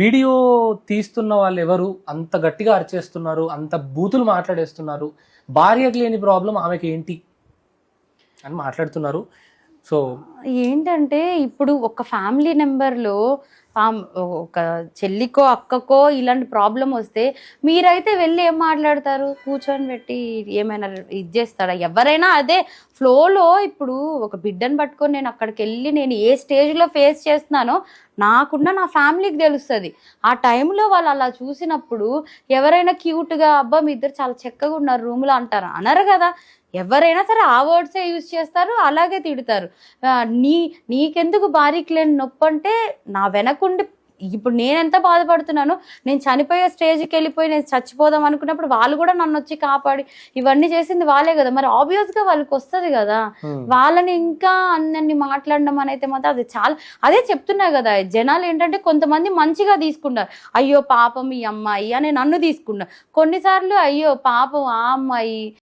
Video తీస్తున్న వాళ్ళు ఎవరు అంత గట్టిగా అరిచేస్తున్నారు, అంత బూతులు మాట్లాడేస్తున్నారు, భార్యకి లేని ప్రాబ్లం ఆమెకి ఏంటి అని మాట్లాడుతున్నారు. సో ఏంటంటే ఇప్పుడు ఒక ఫ్యామిలీ నెంబర్లో ఒక చెల్లికో అక్కకో ఇలాంటి ప్రాబ్లం వస్తే మీరైతే వెళ్ళి ఏం మాట్లాడతారు? కూర్చొని పెట్టి ఏమైనా ఇది చేస్తాడా? ఎవరైనా అదే ఫ్లోలో ఇప్పుడు ఒక బిడ్డను పట్టుకొని నేను అక్కడికి వెళ్ళి నేను ఏ స్టేజ్లో ఫేస్ చేస్తున్నానో నాకున్న నా ఫ్యామిలీకి తెలుస్తుంది. ఆ టైంలో వాళ్ళు అలా చూసినప్పుడు ఎవరైనా క్యూట్గా అబ్బా మీ ఇద్దరు చాలా చక్కగా ఉన్నారు రూమ్లో అంటారు, అనరు కదా. ఎవరైనా సరే ఆ వర్డ్సే యూజ్ చేస్తారు, అలాగే తిడతారు. నీకెందుకు భార్యకి లేని నొప్పి అంటే నా వెనకుండి ఇప్పుడు నేను ఎంత బాధపడుతున్నానో, నేను చనిపోయే స్టేజ్కి వెళ్ళిపోయి నేను చచ్చిపోదాం అనుకున్నప్పుడు వాళ్ళు కూడా నన్ను వచ్చి కాపాడి ఇవన్నీ చేసింది వాళ్ళే కదా. మరి ఆబ్వియస్గా వాళ్ళకి వస్తుంది కదా. వాళ్ళని ఇంకా అన్నీ మాట్లాడడం అనేది మాత్రం అది చాలా, అదే చెప్తున్నా కదా, జనాలు ఏంటంటే కొంతమంది మంచిగా తీసుకుంటారు, అయ్యో పాపం ఈ అమ్మాయి అని నన్ను తీసుకున్నారు. కొన్నిసార్లు అయ్యో పాపం ఆ అమ్మాయి